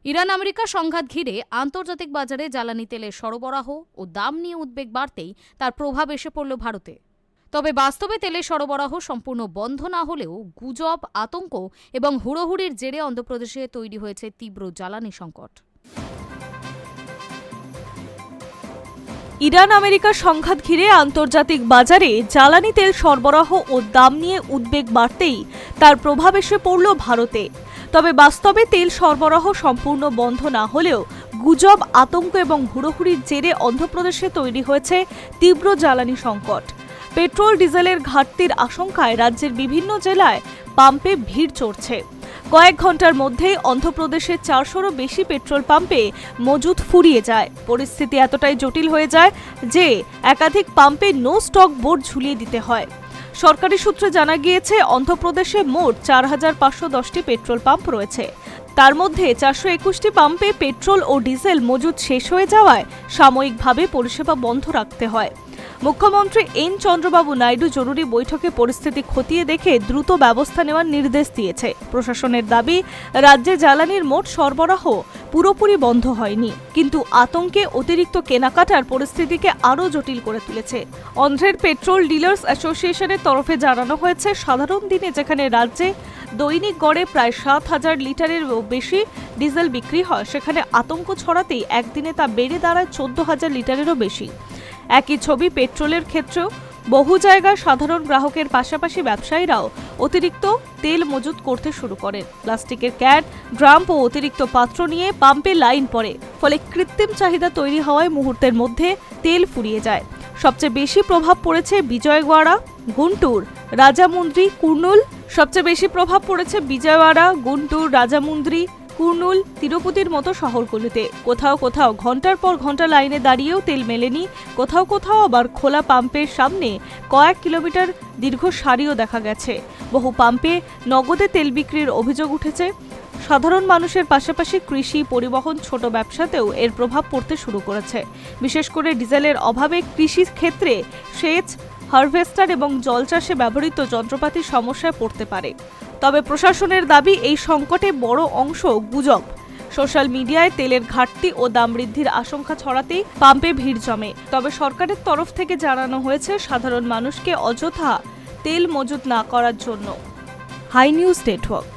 Iran America সংঘাত ঘিরে আন্তর্জাতিক বাজারে জ্বালানি তেলের সরবরাহ ও দাম নিয়ে উদ্বেগ বাড়তেই তার প্রভাব এসে পড়ল ভারতে। তবে বাস্তবে তেলের সরবরাহ সম্পূর্ণ বন্ধ না হলেও গুজব, আতঙ্ক এবং হুড়োহুড়ির জেরে অন্ধ্রপ্রদেশে তৈরি হয়েছে তীব্র জ্বালানি সংকট। ইরান আমেরিকা সংঘাত ঘিরে আন্তর্জাতিক বাজারে জ্বালানি তেল সরবরাহ ও দাম নিয়ে উদ্বেগ বাড়তেই তার প্রভাব এসে পড়ল ভারতে। তবে বাস্তবে তেল সরবরাহ সম্পূর্ণ বন্ধ না হলেও গুজব, আতঙ্ক এবং হুড়োহুড়ির জেরে অন্ধ্রপ্রদেশে তৈরি হয়েছে তীব্র জ্বালানি সংকট। পেট্রোল, ডিজেলের ঘাটতির আশঙ্কায় রাজ্যের বিভিন্ন জেলায় পাম্পে ভিড় চড়ছে। কয়েক ঘন্টার মধ্যেই অন্ধ্রপ্রদেশের 400-রও বেশি পেট্রোল পাম্পে মজুদ ফুরিয়ে যায়। পরিস্থিতি এতটাই জটিল হয়ে যায় যে একাধিক পাম্পে নো স্টক বোর্ড ঝুলিয়ে দিতে হয়। সরকারি সূত্রে জানা গিয়েছে, অন্ধ্রপ্রদেশে মোট 4510টি পেট্রোল পাম্প রয়েছে। তার মধ্যে 421টি পাম্পে পেট্রোল ও ডিজেল মজুদ শেষ হয়ে যাওয়ায় সাময়িকভাবে পরিষেবা বন্ধ রাখতে হয়। মুখ্যমন্ত্রী এন চন্দ্রবাবু নাইডু জরুরি বৈঠকে পরিস্থিতি খতিয়ে দেখে দ্রুত ব্যবস্থা নেওয়ার নির্দেশ দিয়েছে। প্রশাসনের দাবি, রাজ্যে জ্বালানির মোট সরবরাহ পুরোপুরি বন্ধ হয়নি, কিন্তু আতঙ্কে অতিরিক্ত কেনাকাটার পরিস্থিতিকে আরও জটিল করে তুলেছে। অন্ধ্রের পেট্রোল ডিলার্স অ্যাসোসিয়েশনের তরফে জানানো হয়েছে, সাধারণ দিনে যেখানে রাজ্যে দৈনিক গড়ে প্রায় 7000 লিটারেরও বেশি ডিজেল বিক্রি হয়, সেখানে আতঙ্ক ছড়াতেই একদিনে তা বেড়ে দাঁড়ায় 14000 লিটারেরও বেশি। একই ছবি পেট্রোলের ক্ষেত্রেও। বহু জায়গায় সাধারণ গ্রাহকের পাশাপাশি ব্যবসায়ীরাও অতিরিক্ত তেল মজুত করতে শুরু করেন। প্লাস্টিকের ক্যান, ড্রাম ও অতিরিক্ত পাত্র নিয়ে পাম্পে লাইন পড়ে, ফলে কৃত্রিম চাহিদা তৈরি হওয়ায় মুহূর্তের মধ্যে তেল ফুরিয়ে যায়। সবচেয়ে বেশি প্রভাব পড়েছে বিজয়ওয়াড়া, গুন্টুর, রাজামুন্দ্রি, কুর্নুল। কুর্নুল, তিরুপতির মতো শহরগুলিতে কোথাও কোথাও ঘন্টার পর ঘন্টা লাইনে দাঁড়িয়েও তেল মেলেনি। কোথাও কোথাও আবার খোলা পাম্পের সামনে কয়েক কিলোমিটার দীর্ঘ সারিও দেখা গেছে। বহু পাম্পে নগদে তেল বিক্রির অভিযোগ উঠেছে। সাধারণ মানুষের পাশাপাশি কৃষি, পরিবহন, ছোট ব্যবসাতেও এর প্রভাব পড়তে শুরু করেছে। বিশেষ করে ডিজেলের অভাবে কৃষি ক্ষেত্রে সেচ, হারভেস্টার এবং জল চাষে ব্যবহৃত যন্ত্রপাতির সমস্যায় পড়তে পারে। তবে প্রশাসনের দাবি, এই সংকটে বড় অংশ গুজব। সোশ্যাল মিডিয়ায় তেলের ঘাটতি ও দাম বৃদ্ধির আশঙ্কা ছড়াতেই পাম্পে ভিড় জমে। তবে সরকারের তরফ থেকে জানানো হয়েছে, সাধারণ মানুষকে অযথা তেল মজুত না করার জন্য। Hi news network.